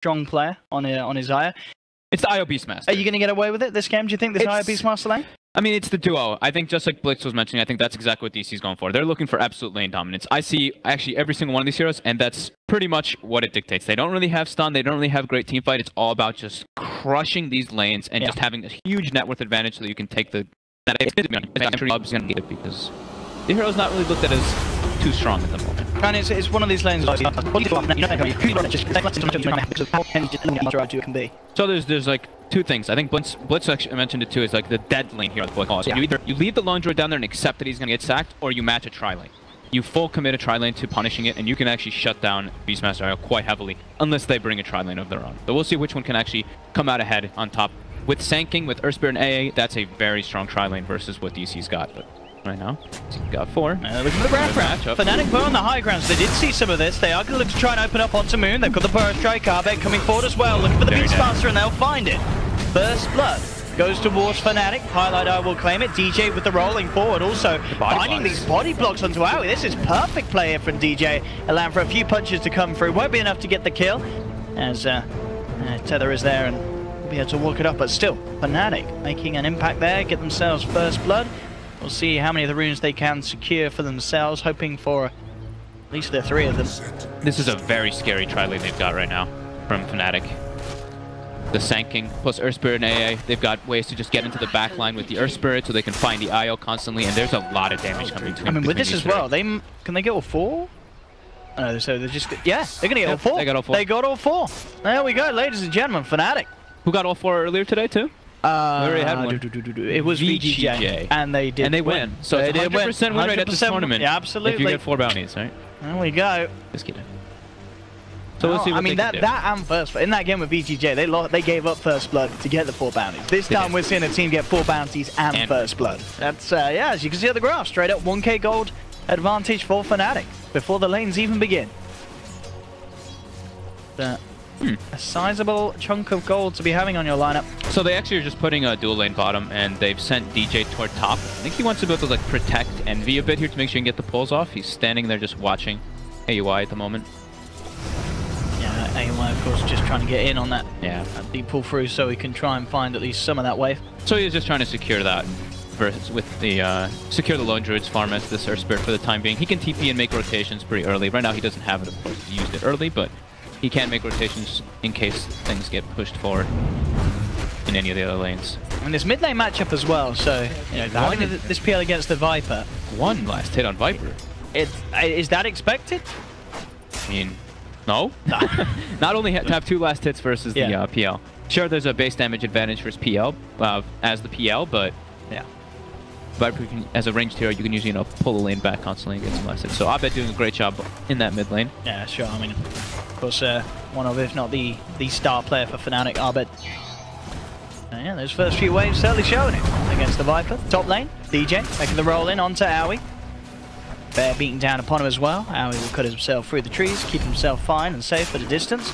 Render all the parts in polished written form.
strong player on his IO. It's the IO Beastmaster. Are you going to get away with it this game, do you think, this IO Beastmaster lane? I mean, it's the duo. I think just like Blitz was mentioning, I think that's exactly what DC's going for. They're looking for absolute lane dominance. I see actually every single one of these heroes, and that's pretty much what it dictates. They don't really have stun. They don't really have great team fight. It's all about just crushing these lanes and just having a huge net worth advantage so that you can take the... I'm sure Bub's going to need it because the hero's not really looked at as too strong at the moment. And it's one of these lanes. So there's like two things. I think Blitz actually mentioned it too. Is like the dead lane here. So you leave the lone druid down there and accept that he's gonna get sacked, or you match a tri lane. You full commit a tri lane to punishing it, and you can actually shut down Beastmaster IO quite heavily, unless they bring a tri lane of their own. But we'll see which one can actually come out ahead on top. With Sanking, with Earthspirit and AA, that's a very strong tri lane versus what DC's got. But right now, he's got 4. Look at the ground matchup. FNATIC were on the high grounds. They did see some of this. They are going to look to try and open up onto Moon. They've got the Burrow Strike. Arbeck coming forward as well. Looking for the Beastmaster, and they'll find it. First blood goes towards FNATIC. Highlight Eye will claim it. DJ with the rolling forward. Also finding these body blocks onto Aoi. This is perfect play here from DJ. Allowing for a few punches to come through. Won't be enough to get the kill as Tether is there and will be able to walk it up. But still, FNATIC making an impact there. Get themselves first blood. We'll see how many of the runes they can secure for themselves, hoping for at least the 3 of them. This is a very scary tri lane they've got right now from FNATIC. The Sanking plus Earth Spirit and AA, they've got ways to just get into the back line with the Earth Spirit so they can find the IO constantly, and there's a lot of damage coming to them. I mean, with this as well, can they get all 4? Oh, so they're just, yeah, they're going to get all 4. They got all 4. They got all 4. There we go, ladies and gentlemen, FNATIC. Who got all 4 earlier today, too? We already had one. It was VGJ, and they did. And they win. So it's 100% win rate at this tournament. Yeah, absolutely. If you get 4 bounties, right? There we go. Just kidding. So we'll see what they can do. that and first in that game with VGJ, they gave up first blood to get the 4 bounties. This time we're seeing a team get 4 bounties and first blood. That's yeah, as you can see on the graph, straight up 1k gold advantage for FNATIC before the lanes even begin. A sizable chunk of gold to be having on your lineup. So they actually are just putting a dual lane bottom, and they've sent DJ toward top. I think he wants to be able to like protect Envy a bit here to make sure he can get the pulls off. He's standing there just watching AUI at the moment. Yeah, AUI of course just trying to get in on that. Yeah. Deep pull through so he can try and find at least some of that wave. So he's just trying to secure that with the secure the lone druid's farm as this Earth Spirit for the time being. He can TP and make rotations pretty early. Right now he doesn't have it, of course. He used it early, but he can make rotations in case things get pushed forward in any of the other lanes. And this mid lane matchup as well, so you know, having this PL against the Viper. 1 last hit on Viper. Is that expected? I mean, no. Not only to have 2 last hits versus the PL. Sure, there's a base damage advantage versus PL as the PL, but yeah. Viper as a ranged hero, you can usually pull the lane back constantly and get some last hits. So Abed doing a great job in that mid lane. Yeah, sure. I mean, of course, one of, if not the star player for FNATIC, Abed. Yeah, those first few waves certainly showing it against the Viper. Top lane, DJ making the roll in onto Aoi. Bear beating down upon him as well. Aoi will cut himself through the trees, keep himself fine and safe at a distance.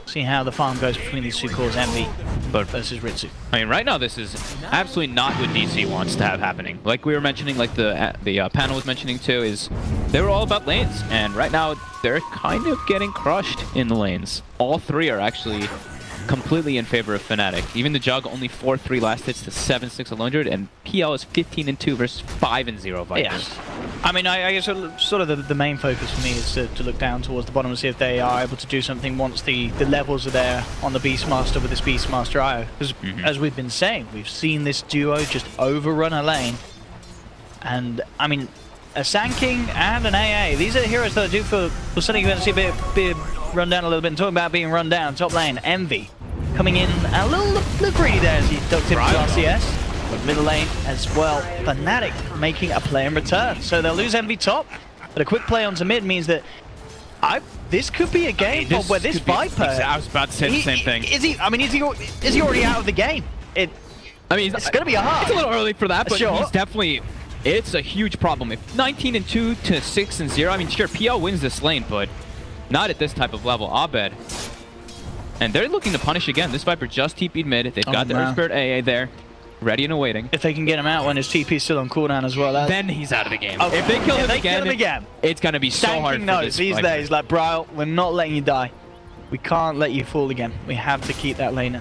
See how the farm goes between these two cores, Envy versus Ritsu. I mean, right now this is absolutely not what DC wants to have happening. Like we were mentioning, like the panel was mentioning too, is they were all about lanes, and right now they're kind of getting crushed in the lanes. All 3 are actually completely in favor of FNATIC. Even the Jug only 4-3 last hits to 7-6 alone druid, and PL is 15-2 versus 5-0 Vipers. Yeah. I mean, I guess sort of the main focus for me is to look down towards the bottom and see if they are able to do something once the levels are there on the Beastmaster with this Beastmaster IO. Because as we've been saying, we've seen this duo just overrun a lane. And, I mean, a Sanking and an AA, these are the heroes that I do feel suddenly going to see a bit run down a little bit. And talking about being run down, top lane, Envy coming in a little greedy there as he ducked into RCS. But middle lane as well, FNATIC making a play in return. So they'll lose Envy top, but a quick play onto mid means that this could be a game where this Viper... I was about to say the same thing. Is he already out of the game? I mean, it's going to be a hard. It's a little early for that, but sure. He's definitely... It's a huge problem. If 19-2 to 6-0, I mean, sure, PL wins this lane, but not at this type of level. Abed. And they're looking to punish again. This Viper just TP'd mid. They've got the Earth Spirit AA there, ready and awaiting. If they can get him out when his TP's still on cooldown as well. Then he's out of the game. Okay. If they kill him again, it's going to be so hard for this He's there. He's like, bro, we're not letting you die. We can't let you fall again. We have to keep that lane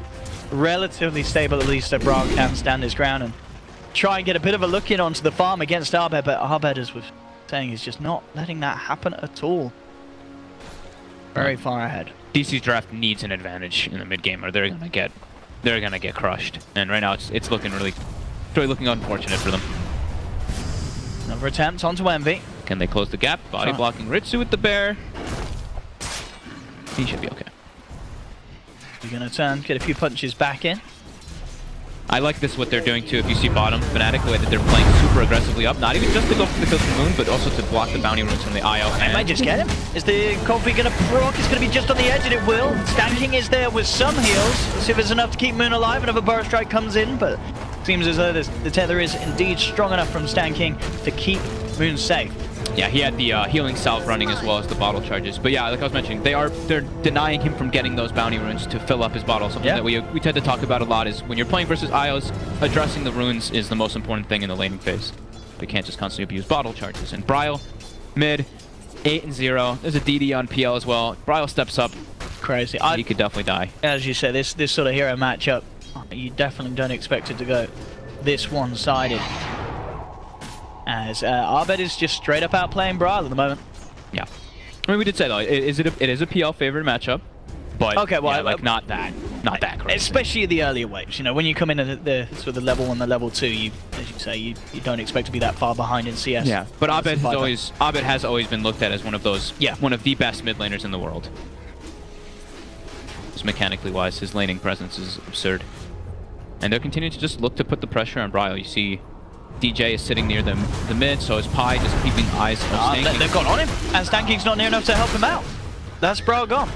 relatively stable, at least, so Brawl can stand his ground and try and get a bit of a look in onto the farm against Arbed, but Arbed, as we're saying, is just not letting that happen at all. Very far ahead. DC's draft needs an advantage in the mid game, or they're gonna get crushed. And right now, it's looking really looking unfortunate for them. Another attempt onto Envy. Can they close the gap? Body blocking Ritsu with the bear. He should be okay. You're gonna turn, get a few punches back in. I like this, what they're doing too. If you see bottom, FNATIC, the way that they're playing super aggressively up, not even just to go for the kill from Moon, but also to block the bounty runes from the IO. They might just get him. Is the coffee gonna proc? It's gonna be just on the edge, and it will. Stanking is there with some heals. Let's see if it's enough to keep Moon alive. Another burst strike comes in, but seems as though the tether is indeed strong enough from Stanking to keep Moon safe. Yeah, he had the healing salve running as well as the bottle charges. But yeah, like I was mentioning, they're denying him from getting those bounty runes to fill up his bottle. Something that we tend to talk about a lot is when you're playing versus IOs, addressing the runes is the most important thing in the laning phase. We can't just constantly abuse bottle charges. And Bryle, mid, 8-0. There's a DD on PL as well. Bryle steps up. Crazy. He could definitely die. As you said, this sort of hero matchup, you definitely don't expect it to go this one-sided. As Arbed is just straight up outplaying Bryle at the moment. Yeah. I mean, we did say though, it is a PL favored matchup, but okay, well, yeah, like not that crazy. Especially the earlier waves. You know, when you come in at the sort of the level 1, the level 2, you, as you say, you don't expect to be that far behind in CS. Yeah, but Arbed has always been looked at as one of those, one of the best mid laners in the world. Just mechanically wise, his laning presence is absurd, and they're continuing to just look to put the pressure on Bryle. You see, DJ is sitting near the mid, so is Pi just keeping eyes on Stanking. They've got on him, and Stanking's not near enough to help him out. That's Bryle gone.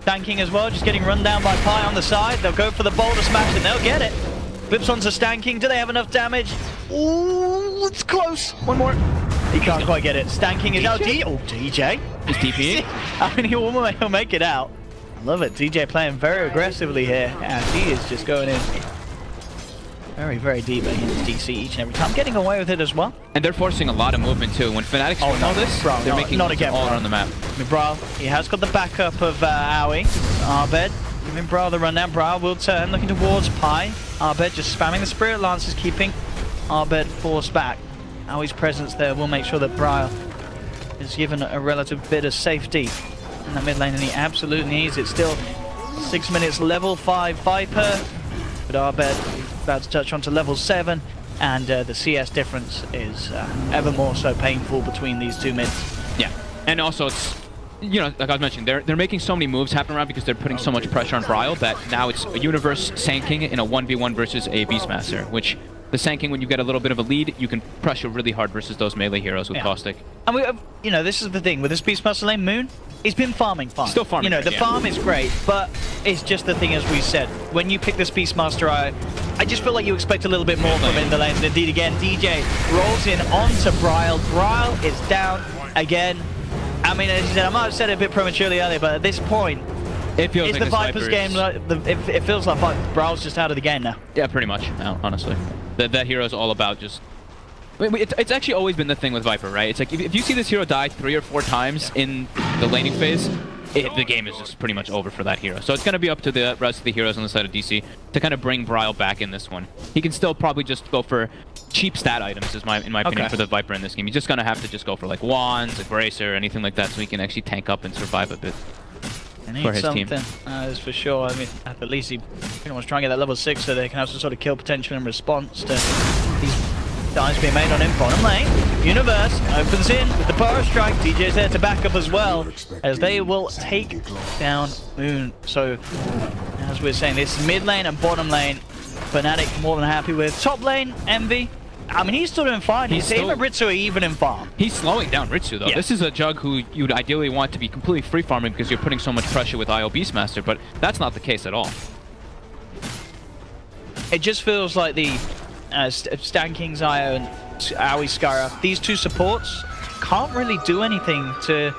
Stanking as well, just getting run down by Pi on the side. They'll go for the boulder smash and they'll get it. Flips onto Stanking. Do they have enough damage? Ooh, it's close. One more. He can't quite get it. Stanking is out. DJ. He's TPing. I mean, he'll make it out. I love it. DJ playing very aggressively here, and he is just going in very, very deep against DC each and every time, getting away with it as well. And they're forcing a lot of movement too. When FNATIC's doing all this, they're making not again, all around the map. I mean, Bryle, he has got the backup of Aoi. Arbed, giving Bryle the rundown. Bryle will turn, looking towards Pi. Arbed just spamming the Spirit Lances, keeping Arbed forced back. Aoi's presence there will make sure that Bryle is given a relative bit of safety in the mid lane, and he absolutely needs it. Still 6 minutes, level 5 Viper, but Arbed about to touch onto level 7, and the CS difference is ever more so painful between these two mids. Yeah, and also it's, you know, like I was mentioning, they're making so many moves happen around because they're putting so much pressure on Bryle that now it's a Universe Sanking in a 1v1 versus a Beastmaster, which the Sanking, when you get a little bit of a lead, you can pressure really hard versus those melee heroes with Caustic. And we, you know, this is the thing with this Beastmaster lane, Moon, he's been farming fine. Still farming. You know, the farm is great, but it's just the thing, as we said, when you pick this Beastmaster, I just feel like you expect a little bit more from him in the lane. And indeed, again, DJ rolls in onto Bryle. Bryle is down again. I mean, as you said, I might have said it a bit prematurely earlier, but at this point, it feels it's like the Viper's game. It feels like Bryle's just out of the game now. Yeah, pretty much now, honestly. That hero is all about just... It's actually always been the thing with Viper, right? It's like, if you see this hero die 3 or 4 times in the laning phase, the game is just pretty much over for that hero. So it's going to be up to the rest of the heroes on the side of DC to kind of bring Bryle back in this one. He can still probably just go for cheap stat items, in my opinion, for the Viper in this game. He's just going to have to just go for like wands, a bracer, anything like that, so he can actually tank up and survive a bit. For his team. That's for sure. I mean, at least he pretty much try and get that level 6 so they can have some sort of kill potential in response to these dives being made on him. Bottom lane, Universe opens in with the power strike. DJ's there to back up as well, as they will take down Moon. So, as we're saying, this mid lane and bottom lane, FNATIC more than happy with. Top lane, Envy. I mean, he's still doing fine. He's even Ritsu even in farm. He's slowing down Ritsu, though. Yeah. This is a Jug who you'd ideally want to be completely free farming because you're putting so much pressure with IO Beastmaster, but that's not the case at all. It just feels like the Stanking's IO and Aoi Skara, these two supports can't really do anything to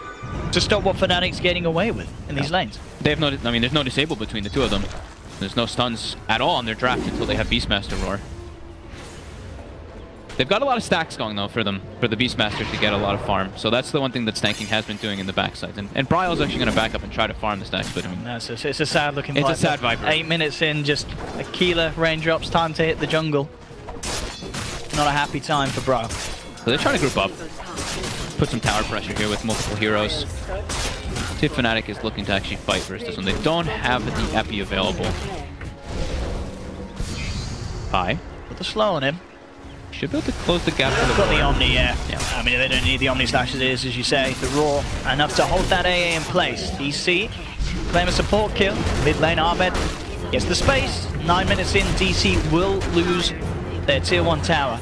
stop what FNATIC's getting away with in these lanes. They have no, I mean, there's no disable between the two of them. There's no stuns at all on their draft until they have Beastmaster Roar. They've got a lot of stacks going, though, for them, for the Beastmaster to get a lot of farm. So that's the one thing that Stanking has been doing in the backside. And Bryle's actually going to back up and try to farm the stacks, but I mean... It's a sad-looking It's Viper. a sad Viper. 8 minutes in, just a Keeler, raindrops, time to hit the jungle. Not a happy time for Bryle. So they're trying to group up. Put some tower pressure here with multiple heroes. See if FNATIC is looking to actually fight versus this one. They don't have the Epi available. Bye. Put the slow on him. Should be able to close the gap for the Got the board. Omni, yeah. Yeah. I mean, they don't need the Omni slash as it is, as you say. The Raw, enough to hold that AA in place. DC, claim a support kill. Mid lane, Arbed gets the space. 9 minutes in, DC will lose their tier 1 tower.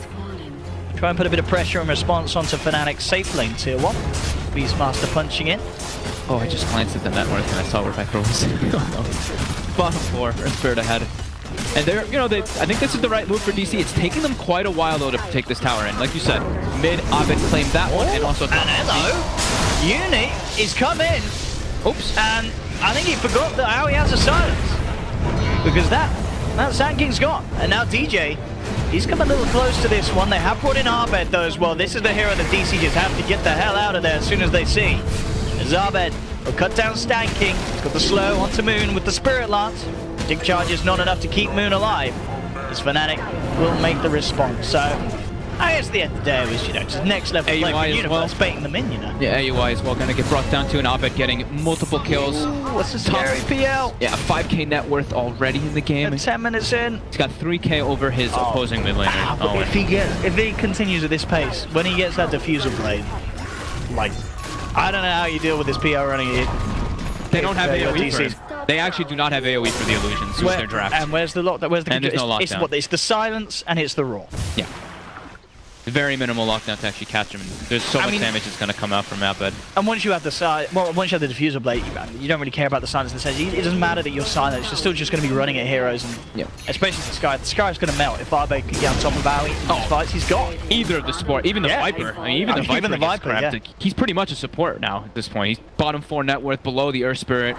Try and put a bit of pressure and response onto FNATIC's safe lane tier 1. Beastmaster punching in. Oh, I just glanced at the net worth and I saw where Viper was. Oh, no. Bottom 4, Earth Spirit ahead. And they're, you know, I think this is the right move for DC. It's taking them quite a while, though, to take this tower in. Like you said, mid, Abed claimed that one, and also... And hello! Uni is come in. Oops. And I think he forgot that how he has a silence. Because that Sand King's gone. And now DJ, he's come a little close to this one. They have brought in Arbed, though, as well. This is the hero that DC just have to get the hell out of there as soon as they see. As Arbed will cut down Sand King. He's got the slow onto Moon with the Spirit Lance. Dig charge is not enough to keep Moon alive. This FNATIC will make the response. So, I guess at the end of the day, it was, you know, just next level play for Universe, baiting them in, you know. Yeah, AUI as well, going to get brought down to an Abed getting multiple kills. Ooh, what's the scary PL? Yeah, 5k net worth already in the game. 10 minutes in. He's got 3k over his opposing mid laner. If he continues at this pace, when he gets that diffusal blade, like, I don't know how you deal with this PL running it. They don't have AoE for it. They actually do not have AoE for the illusions with their draft. And where's the lockdown? Where's the and there's no lockdown. It's the silence and it's the raw. Yeah. Very minimal lockdown to actually catch him. There's so much damage that's going to come out from Abed. And once you have the once you have the diffuser blade, you don't really care about the silence in the sense. It doesn't matter that you're silenced. You're still just going to be running at heroes, and especially the Sky. The Sky's going to melt if Arbed can get on top of Aoi. Fights, he's gone. Either of the support, even the Viper. I mean, even the Viper. Yeah. He's pretty much a support now at this point. He's bottom 4 net worth, below the Earth Spirit.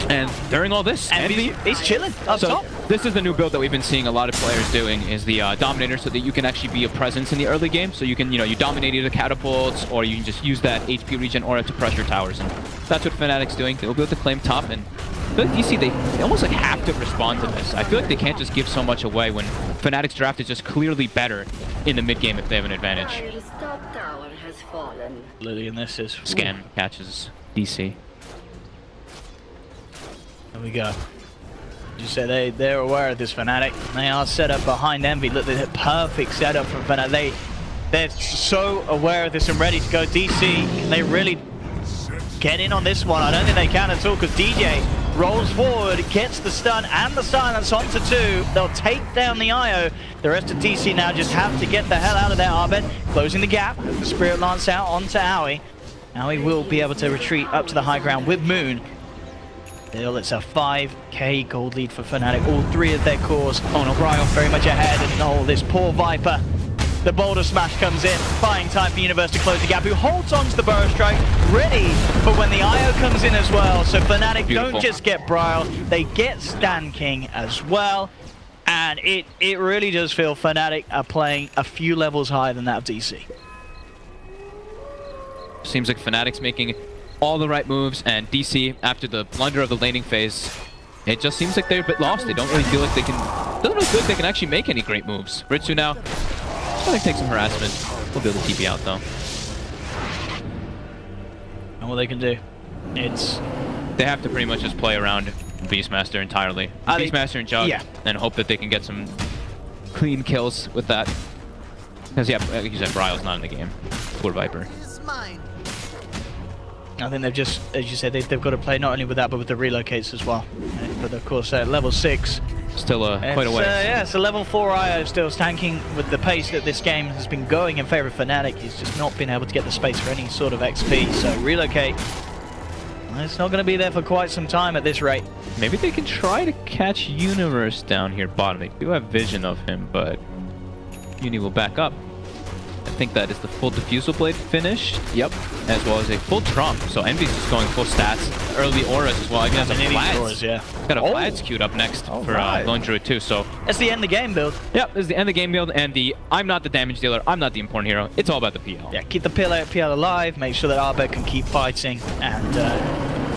And during all this, and he's chilling up top. This is the new build that we've been seeing a lot of players doing, is the Dominator, so that you can actually be a presence in the early game. So you can, you dominate either catapults, or you can just use that HP regen aura to pressure towers. And that's what FNATIC's doing. They'll be able to claim top, and I feel like DC, they almost like have to respond to this. I feel like they can't just give so much away when FNATIC's draft is just clearly better in the mid game if they have an advantage. Lily, and this is Scan catches DC. There we go. You said they're aware of this FNATIC. They are set up behind Envy. Look, they're perfect setup from FNATIC. They're so aware of this and ready to go. DC, can they really get in on this one? I don't think they can at all, because DJ rolls forward, gets the stun and the silence onto 2. They'll take down the IO. The rest of DC now just have to get the hell out of there. Arbed closing the gap. The Spirit Lance out onto Aoi. Aoi will be able to retreat up to the high ground with Moon. It's a 5k gold lead for FNATIC. All 3 of their cores. Oh no, Bryle very much ahead, and this poor Viper. The Boulder Smash comes in. Buying time for Universe to close the gap, who holds on to the Burrow Strike, ready for when the IO comes in as well. So FNATIC don't just get Bryle, they get Sand King as well. And it really does feel FNATIC are playing a few levels higher than that of DC. Seems like FNATIC's making all the right moves, and DC, after the blunder of the laning phase, it just seems like they're a bit lost. They don't really feel like they can... Doesn't really feel like they can actually make any great moves. Ritsu now, just going to take some harassment. We'll be able to TP out, though. And what they can do, they have to pretty much just play around Beastmaster entirely. Beastmaster and Jug, and hope that they can get some clean kills with that. Because, yeah, like you said, Bryle's not in the game. Poor Viper. I think they've just, as you said, they've got to play not only with that, but with the relocates as well. But of course, level 6. Still quite a way. Yeah, it's a level 4 IO still tanking with the pace that this game has been going in favor of FNATIC. He's just not been able to get the space for any sort of XP. So relocate, it's not going to be there for quite some time at this rate. Maybe they can try to catch Universe down here bottom. They do have vision of him, but Uni will back up. think that is the full diffusal blade finished. Yep. As well as a full trump. So Envy's just going full stats. Early auras as well. I mean, that's a Vlads. Yeah. Got a Vlads queued up next for Lone Druid too. So that's the end of the game build. Yep, this is the end of the game build, and I'm not the damage dealer. I'm not the important hero. It's all about the PL. Yeah, keep the PL alive. Make sure that Arbet can keep fighting. And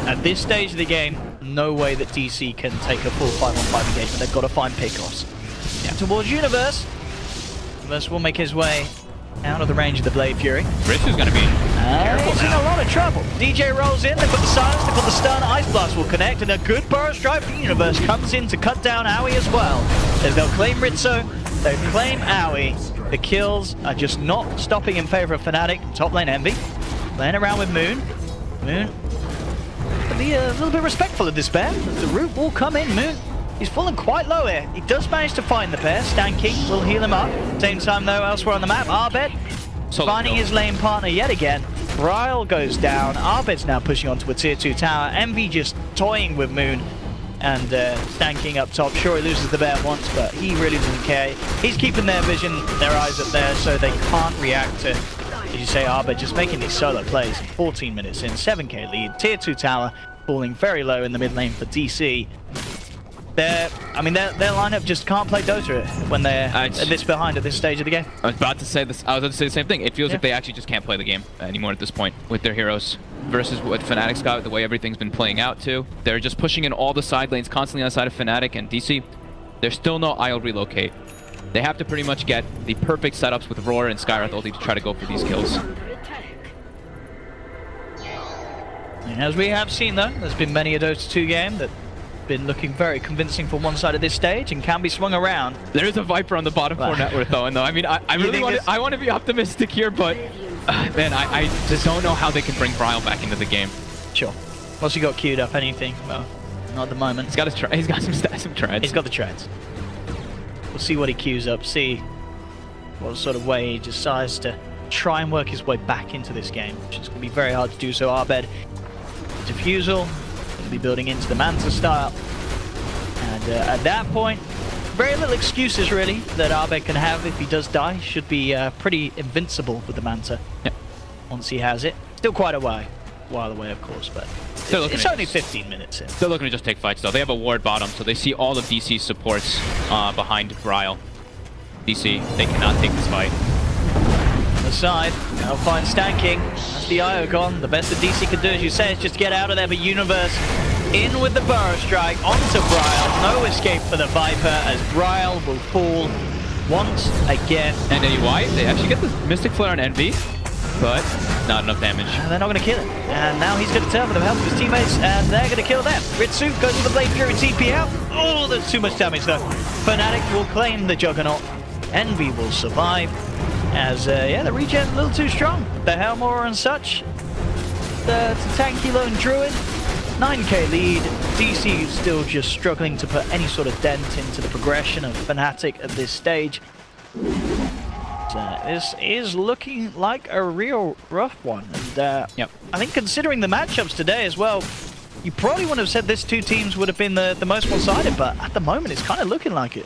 at this stage of the game, no way that DC can take a full 5-on-5 engagement. They've got to find pickoffs. Yeah. Towards Universe. Universe will make his way out of the range of the Blade Fury. Ritsu's going to be careful he's now. in a lot of trouble. DJ rolls in, they put the silence, they put the stun, Ice Blast will connect, and a good burst drive from Universe comes in to cut down Aoi as well. As they'll claim Ritsu, they'll claim Aoi. The kills are just not stopping in favor of FNATIC. Top lane Envy. Playing around with Moon. Moon. Be a little bit respectful of this pair. The root will come in. Moon. He's fallen quite low here. He does manage to find the pair. Stanky will heal him up. Same time though, elsewhere on the map, Arbet finding his lane partner yet again. Ryle goes down. Arbet's now pushing onto a tier 2 tower. Envy just toying with Moon and stanking up top. Sure, he loses the bear once, but he really doesn't care. He's keeping their vision, their eyes up there, so they can't react to, as you say, Arbet just making these solo plays. 14 minutes in, 7k lead, tier 2 tower, falling very low in the mid lane for DC. Their lineup just can't play Dota when they're this behind at this stage of the game. I was about to say this. I was about to say the same thing. It feels like they actually just can't play the game anymore at this point with their heroes versus what FNATIC's got, the way everything's been playing out too. They're just pushing in all the side lanes constantly on the side of FNATIC and DC. There's still no IL relocate. They have to pretty much get the perfect setups with Roar and Skywrath ulti to try to go for these kills. And as we have seen though, there's been many a Dota 2 game that been looking very convincing for one side of this stage and can be swung around. There is a Viper on the bottom 4 net worth though, and I mean, I really want to be optimistic here, but man, I just don't know how they can bring Bryle back into the game. Sure. What's he got queued up? Anything? Well, not at the moment. He's got some treads. He's got the treads. We'll see what he queues up, see what sort of way he decides to try and work his way back into this game, which is going to be very hard to do. So Arbed, Diffusal, be building into the Manta style, and at that point very little excuses really that Arbed can have if he does die. He should be pretty invincible with the Manta. Yep. Once he has it. Still quite a while away of course, but it's only 15 minutes in. They're looking to just take fights though. They have a ward bottom, so they see all of DC's supports behind Bryle. DC, they cannot take this fight. The side, they'll find Stanking. That's the IO gone. The best that DC can do, as you say, is just get out of there. But Universe in with the Burrow Strike onto Bryle. No escape for the Viper as Bryle will fall once again. And why? They actually get the Mystic Flare on Envy, but not enough damage. And they're not going to kill him. And now he's going to turn for the help of his teammates, and they're going to kill them. Ritsu goes to the Blade Fury TP out. Oh, there's too much damage though. FNATIC will claim the Juggernaut. Envy will survive. As, yeah, the regen a little too strong. The Helmor and such. The tanky Lone Druid. 9k lead. DC is still just struggling to put any sort of dent into the progression of FNATIC at this stage. This is looking like a real rough one. And yep. I think considering the matchups today as well, you probably wouldn't have said these two teams would have been the most one-sided, but at the moment it's kind of looking like it.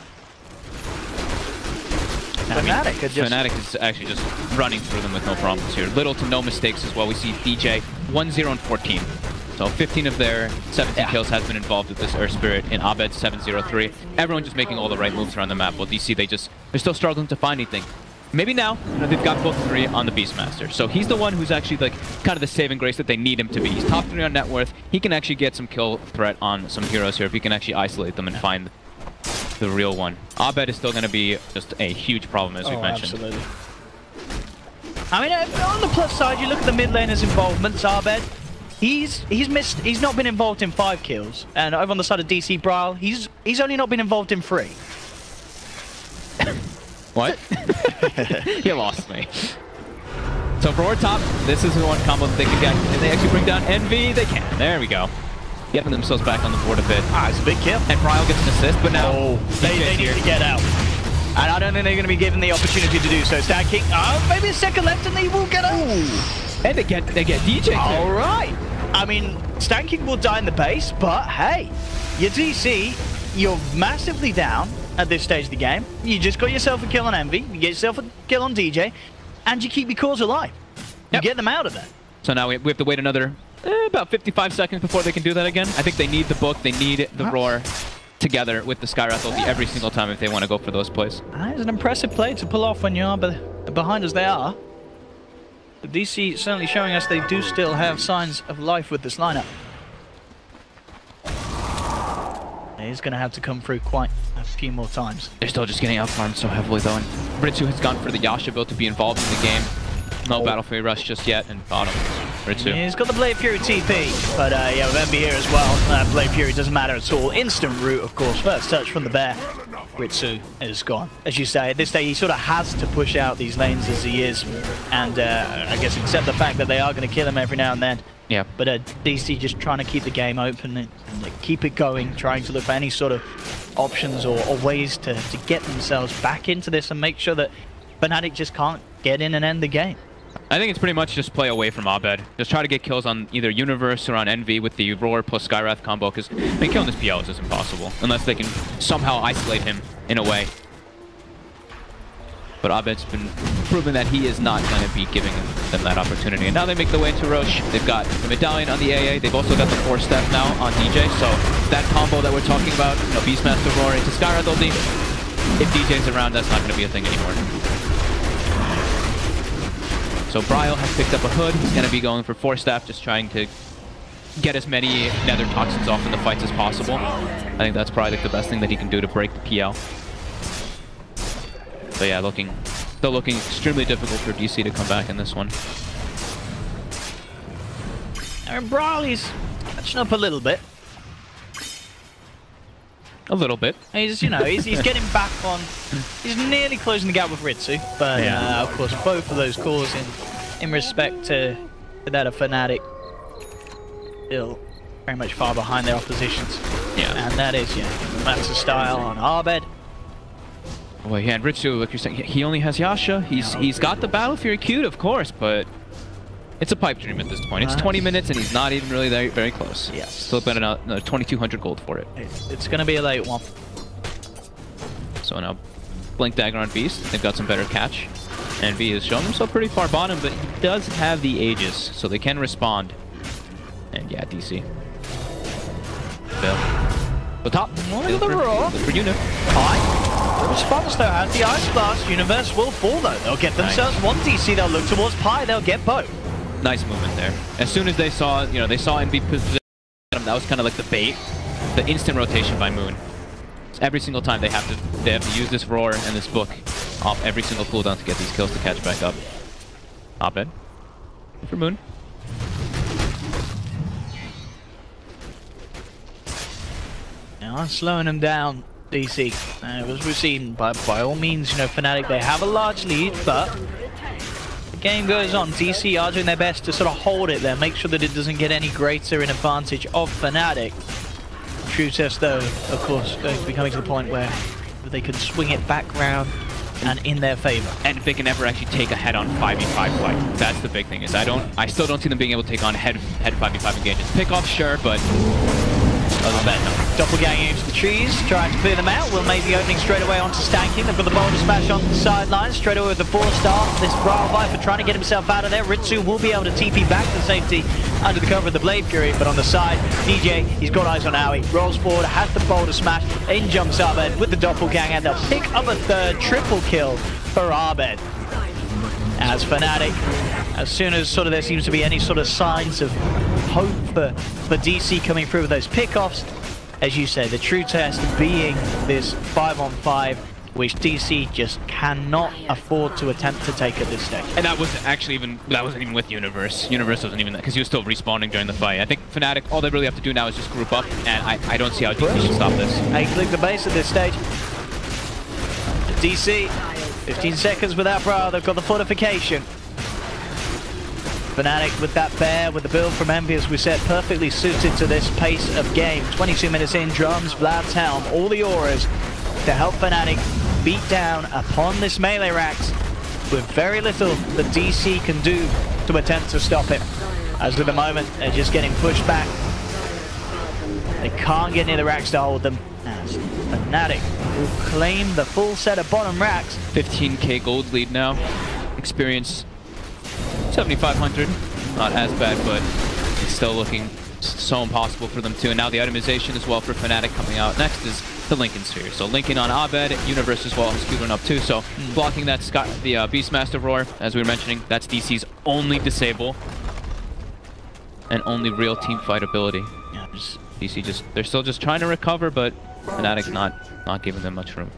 FNATIC is actually just running through them with no problems here. Little to no mistakes as well. We see DJ 1-0 and 14. So 15 of their 17 kills has been involved with this Earth Spirit in Abed 7-0-3. Everyone just making all the right moves around the map. While DC, they're still struggling to find anything. Maybe now, they've got both 3 on the Beastmaster. So he's the one who's actually like kind of the saving grace that they need him to be. He's top 3 on net worth. He can actually get some kill threat on some heroes here if he can actually isolate them and find the real one. Abed is still going to be just a huge problem, as we've mentioned. Absolutely. I mean, on the plus side, you look at the mid laner's involvement. Abed, he's not been involved in 5 kills, and over on the side of DC Bryle, he's only not been involved in 3. What? You lost me. So for our top, this is the one combo that they can get. Can they actually bring down Envy? They can. There we go. Getting themselves back on the board a bit. It's a big kill. And Bryle gets an assist, but now they need to get out. And I don't think they're going to be given the opportunity to do so. Stanking. Maybe a second left and they will get out. And they get DJ too. All right. I mean, Stanking will die in the base, but hey, your DC, you're massively down at this stage of the game. You just got yourself a kill on Envy. You get yourself a kill on DJ. and you keep your cores alive. You get them out of there. So now we have to wait another about 55 seconds before they can do that again. I think they need the book, they need the roar together with the Skywrath ulti every single time if they want to go for those plays. That is an impressive play to pull off when you are behind as they are. The DC certainly showing us they do still have signs of life with this lineup. He's going to have to come through quite a few more times. They're still just getting out-farmed so heavily though, and Ritsu has gone for the Yasha build to be involved in the game. No Battle Fury rush just yet, and bottom, Ritsu. He's got the Blade Fury TP, but yeah, with Envy here as well, Blade Fury doesn't matter at all. Instant root, of course, first touch from the bear. Ritsu is gone. As you say, at this stage, he sort of has to push out these lanes as he is, and I guess accept the fact that they are going to kill him every now and then. Yeah. But DC just trying to keep the game open and keep it going, trying to look for any sort of options or ways to get themselves back into this and make sure that FNATIC just can't get in and end the game. I think it's pretty much just play away from Abed. Just try to get kills on either Universe or on Envy with the Roar plus Skywrath combo, because killing this PL is just impossible, unless they can somehow isolate him in a way. But Abed's been proven that he is not going to be giving them that opportunity. And now they make the way into Roche. They've got the Medallion on the AA. They've also got the 4-step now on DJ. So that combo that we're talking about, you know, Beastmaster Roar into Skywrath ulti, if DJ's around, that's not going to be a thing anymore. So Bryle has picked up a hood. He's going to be going for 4-step, just trying to get as many nether toxins off in the fights as possible. I think that's probably like the best thing that he can do to break the PL. So yeah, still looking extremely difficult for DC to come back in this one. And Brawley's catching up a little bit. A little bit. He's, you know, he's getting back on. He's nearly closing the gap with Ritsu, but of course, both of those cores in respect to that of FNATIC, still very much far behind their oppositions. Yeah, and that is, that's the style on Abed. Well, yeah, and Ritsu, like you're saying, he only has Yasha. He's got the Battle Fury queued, of course, but it's a pipe dream at this point. It's 20 minutes, and he's not even really very close. Yes. Still putting another 2,200 gold for it. It's going to be a late one. So now, Blink Dagger on Beast. They've got some better catch. And V is showing himself pretty far bottom, but he does have the Aegis, so they can respond. And yeah, DC. Bill. The top. Look the roar. For Unif. High. The response though, as the Ice Blast, Universe will fall though. They'll get themselves one DC, they'll look towards Pi, they'll get both. Nice movement there. As soon as they saw, they saw Envy position, that was kind of like the bait. The instant rotation by Moon. So every single time they have to use this Roar and this book off every single cooldown to get these kills to catch back up. Abed. For Moon. Now slowing them down, DC. As we've seen, by all means, FNATIC, they have a large lead, but the game goes on. DC are doing their best to sort of hold it there, make sure that it doesn't get any greater in advantage of FNATIC. True test, though, of course, going to be coming to the point where they can swing it back round and in their favor. And if they can ever actually take a head-on 5v5 fight, that's the big thing. Is I still don't see them being able to take on head 5v5 engagements. Pick off, sure, but other than that, no. Doppelganger into the trees, trying to clear them out. Will make the opening straight away onto Stanking. They've got the boulder smash on the sideline, straight away with the 4-star. This Brawl Viper trying to get himself out of there. Ritsu will be able to TP back to safety under the cover of the Blade Fury, but on the side, DJ, he's got eyes on Aoi. Rolls forward, has the boulder smash, in jumps Abed with the Doppelganger. They'll pick up a third triple kill for Abed. As FNATIC, as soon as there seems to be any sort of signs of hope for DC coming through with those pickoffs, as you say, the true test being this 5-on-5, which DC just cannot afford to attempt to take at this stage. And that wasn't even with Universe. Universe wasn't even that, because he was still respawning during the fight. I think FNATIC, all they really have to do now is just group up, and I don't see how DC should stop this. They click the base at this stage. DC, 15 seconds without Brawl, they've got the fortification. FNATIC with that bear, with the build from Envy, as we said, perfectly suited to this pace of game. 22 minutes in, drums, Vlad's helm, all the auras to help FNATIC beat down upon this melee Rax with very little that DC can do to attempt to stop him. As at the moment, they're just getting pushed back. They can't get near the Rax to hold them. As FNATIC will claim the full set of bottom Rax. 15k gold lead now. experience, 7,500. Not as bad, but it's still looking so impossible for them to. And now the itemization as well for FNATIC coming out. Next is the Lincoln Sphere. So Lincoln on Abed, Universe as well has Q1 up too. So blocking that the Beastmaster Roar, as we were mentioning, that's DC's only disable and only real team fight ability. Yeah, DC they're still just trying to recover, but FNATIC's not giving them much room.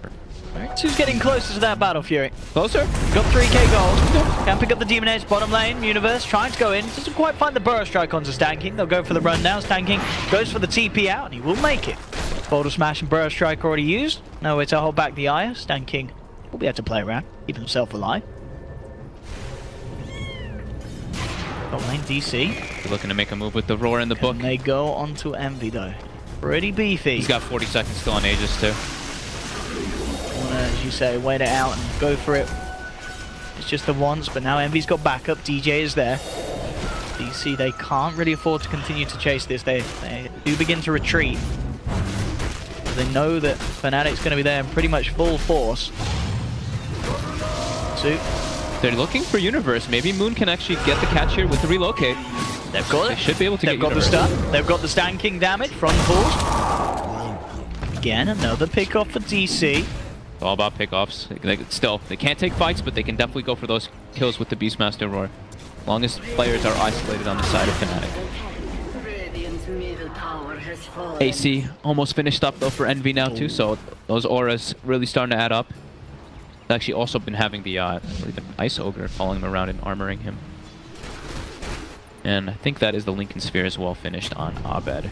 Right. So who's getting closer to that Battle Fury? Closer? Got 3k gold. Can pick up the Demon Edge, bottom lane. Universe trying to go in. Doesn't quite find the Burrow Strike onto Stanking. They'll go for the run now. Stanking goes for the TP out, and he will make it. Boulder Smash and Burrow Strike already used. Nowhere to hold back the Ire. Stanking will be able to play around, keep himself alive. Bottom lane DC. They're looking to make a move with the Roar in the book. And they go onto Envy though. Pretty beefy. He's got 40 seconds still on Aegis too. As you say, wait it out and go for it. It's just the once, but now Envy's got backup. DJ is there. DC, they can't really afford to continue to chase this. They do begin to retreat. They know that FNATIC's going to be there in pretty much full force. So they're looking for Universe. Maybe Moon can actually get the catch here with the relocate. They've got it. They should be able to get Universe. The stun. They've got the Stanking damage from pulls. Again, another pick off for DC. All about pickoffs. They can't take fights, but they can definitely go for those kills with the Beastmaster Roar. Long as players are isolated on the side of FNATIC. AC almost finished up though for Envy now too, so those auras really starting to add up. They've actually also been having the Ice Ogre following him around and armoring him. And I think that is the Lincoln Sphere as well finished on Abed.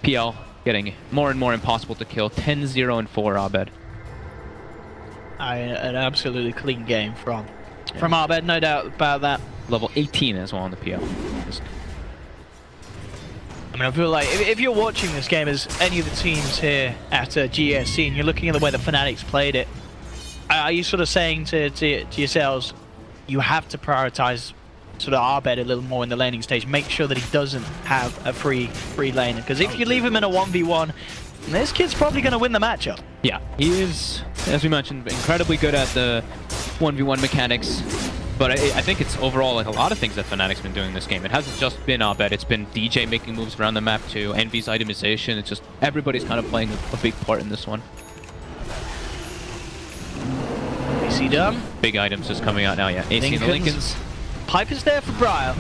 PL getting more and more impossible to kill. 10-0 and 4 Abed. An absolutely clean game from Abed, no doubt about that. Level 18 as well on the PL. I mean, I feel like if you're watching this game as any of the teams here at GESC and you're looking at the way the FNATIC's played it, are you sort of saying to yourselves, you have to prioritize sort of Abed a little more in the laning stage, make sure that he doesn't have a free lane, because if you leave him in a 1v1, this kid's probably going to win the matchup. Yeah, he is, as we mentioned, incredibly good at the 1v1 mechanics, but I think it's overall like a lot of things that FNATIC's been doing in this game. It hasn't just been Abed, it's been DJ making moves around the map too, Envy's itemization. It's just everybody's kind of playing a big part in this one. AC done. Big items just coming out now, yeah. AC and the Lincolns. Pipe is there for Brio.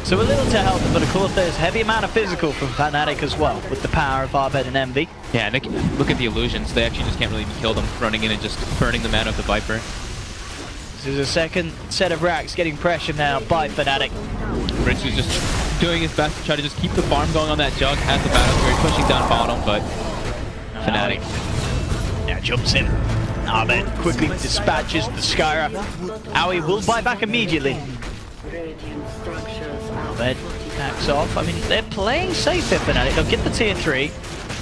So a little to help them, but of course there's heavy amount of physical from FNATIC as well, with the power of Abed and Envy. Yeah, and look at the illusions. They actually just can't really even kill them, running in and just burning the mana of the Viper. This is a second set of racks getting pressure now by FNATIC. Ritsu's just doing his best to try to just keep the farm going on that Jug at the Battle Fury, pushing down bottom, but FNATIC. Yeah, jumps in. Abed quickly dispatches the Skyra. Aoi will buy back immediately. Abed backs off. I mean, they're playing safe here, FNATIC. They'll get the tier 3.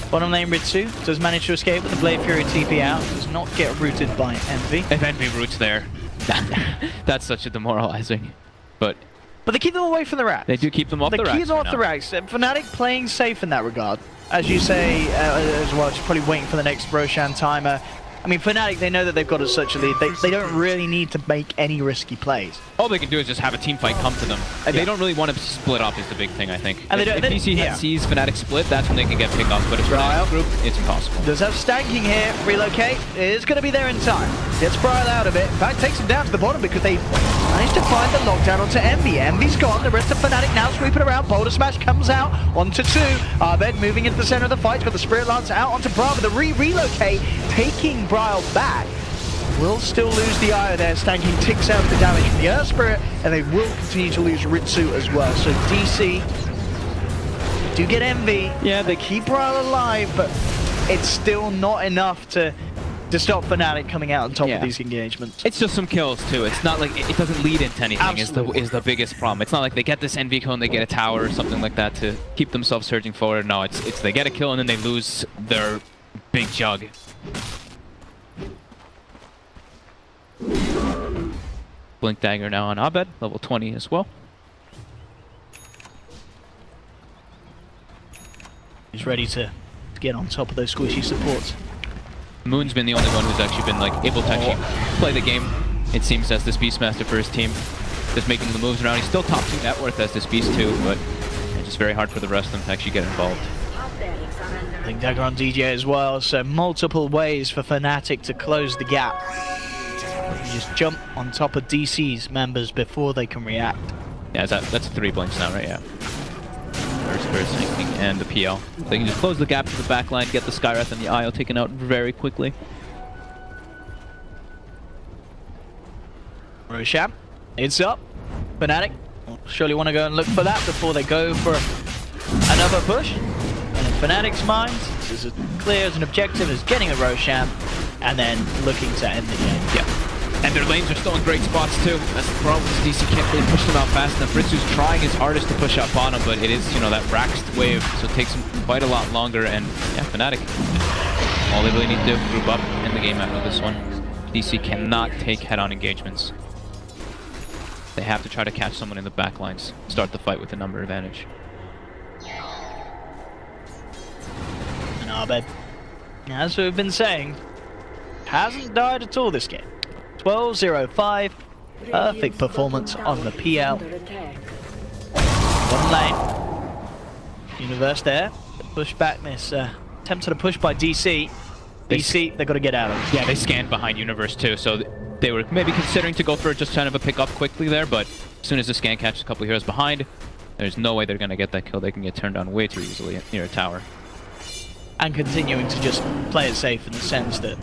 Bottom lane Ritsu does manage to escape with the Blade Fury TP out. Does not get rooted by Envy. If Envy roots there, that's such a demoralizing. But they keep them away from the racks. They do keep them off the racks. They keep them off the racks. FNATIC playing safe in that regard. As you say, as well, just probably waiting for the next Roshan timer. I mean, FNATIC, they know that they've got such a lead. They don't really need to make any risky plays. All they can do is just have a team fight come to them. And they don't really want to split up is the big thing, I think. And if DC sees FNATIC split, that's when they can get picked off. But if FNATIC group, it's impossible. Does have Stanking here. Relocate. It is going to be there in time. Gets Brio out of it. In fact, takes him down to the bottom because they managed to find the lockdown onto Envy. Envy's gone. The rest of FNATIC now sweeping around. Boulder Smash comes out onto 2. Abed moving into the center of the fight. Got the Spirit Lance out onto Bravo. The relocate taking Brio back. Will still lose the Ire there. Stanking ticks out the damage from the Earth Spirit, and they will continue to lose Ritsu as well. So DC do get Envy. Yeah, they keep Brio alive, but it's still not enough to stop FNATIC coming out on top of these engagements. It's just some kills too. It's not like it doesn't lead into anything. Is the biggest problem. It's not like they get this Envy kill and they get a tower or something like that to keep themselves surging forward. No, it's they get a kill and then they lose their big Jug. Blink Dagger now on Abed, level 20 as well. He's ready to get on top of those squishy supports. Moon's been the only one who's actually been like able to actually play the game, it seems, as this Beastmaster for his team. Just making the moves around. He's still top 2 net worth as this Beast too, but it's just very hard for the rest of them to actually get involved. I think Dagger on DJ as well, so multiple ways for FNATIC to close the gap. You just jump on top of DC's members before they can react. Yeah, that's 3 blinks now, right? Yeah. Spirit sinking and the PL. They can just close the gap to the back line, get the Skywrath and the IO taken out very quickly. Roshan, it's up. FNATIC will surely want to go and look for that before they go for another push. And in FNATIC's mind, this is as clear as an objective as getting a Roshan and then looking to end the game. Yeah. And their lanes are still in great spots too. That's the problem. DC can't really push them out fast enough. Ritsu's trying his hardest to push up on him, but it is, you know, that Raxed wave, so it takes him quite a lot longer. And yeah, FNATIC, all they really need to do is group up in the game after this one. DC cannot take head-on engagements. They have to try to catch someone in the back lines, start the fight with a number advantage. And Abed, as we've been saying, hasn't died at all this game. 12-0-5, perfect performance on the PL. One lane. Universe there. Push back this attempt at a push by DC. DC, they've got to get out of it. Yeah, they scanned behind Universe too, so they were maybe considering to go for just kind of a pick up quickly there, but as soon as the scan catches a couple heroes behind, there's no way they're going to get that kill. They can get turned down way too easily near a tower. And continuing to just play it safe in the sense that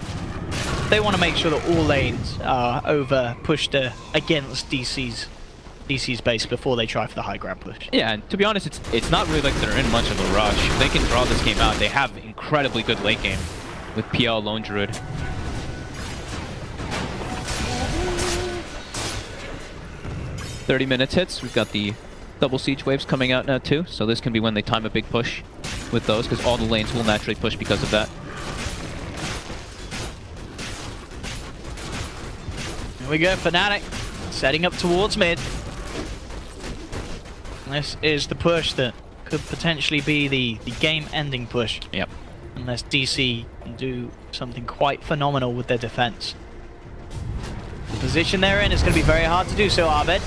they want to make sure that all lanes are over pushed against DC's base before they try for the high ground push. Yeah, and to be honest, it's not really like they're in much of a rush. If they can draw this game out, they have incredibly good late game with PL Lone Druid. "30 minutes hits. We've got the double siege waves coming out now too, so this can be when they time a big push with those, because all the lanes will naturally push because of that. Here we go, FNATIC setting up towards mid. This is the push that could potentially be the game-ending push. Yep. Unless DC can do something quite phenomenal with their defense. The position they're in is going to be very hard to do so, Abed.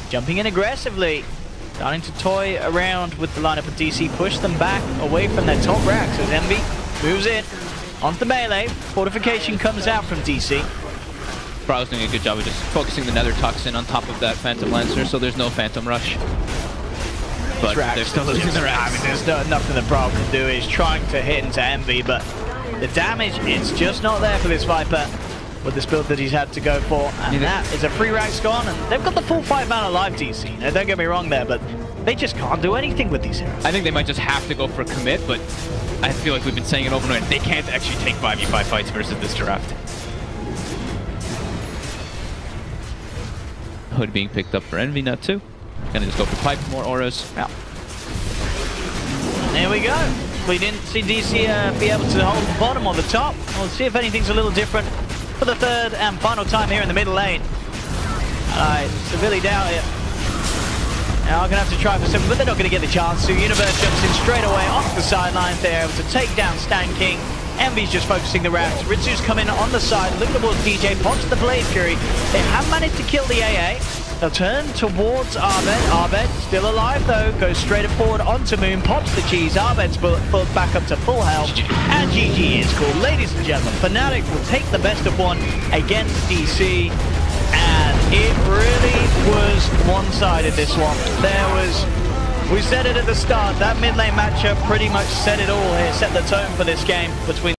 Jumping in aggressively. Starting to toy around with the lineup of DC. Push them back away from their top racks as Envy moves in onto the melee. Fortification comes out from DC. Bravo's doing a good job of just focusing the Nether Toxin on top of that Phantom Lancer, so there's no Phantom Rush. But they're still losing the racks. I mean, there's nothing that Bravo can do. He's trying to hit into Envy, but the damage, it's just not there for this Viper with this build that he's had to go for. And that is a free racks gone, and they've got the full 5 mana live DC. Now, don't get me wrong there, but they just can't do anything with these heroes. I think they might just have to go for a commit, but I feel like we've been saying it over and over. They can't actually take 5v5 fights versus this draft. Hood being picked up for Envy now too. Gonna just go for pipe, more auras. Yeah. There we go. We didn't see DC be able to hold the bottom or the top. We'll see if anything's a little different for the third and final time here in the middle lane. I severely doubt it. Now I'm gonna have to try for something, but they're not gonna get the chance to. Universe jumps in straight away off the sidelines. They're able to take down Stan King. Envy's just focusing the racks. Ritsu's coming on the side, looking towards DJ, pops the Blade Fury. They have managed to kill the AA. They'll turn towards Abed. Abed still alive though, goes straight forward onto Moon, pops the cheese. Abed's back up to full health. And GG is called. Ladies and gentlemen, FNATIC will take the best of one against DC. And it really was one-sided, this one. We said it at the start, that mid lane matchup pretty much set it all here, set the tone for this game between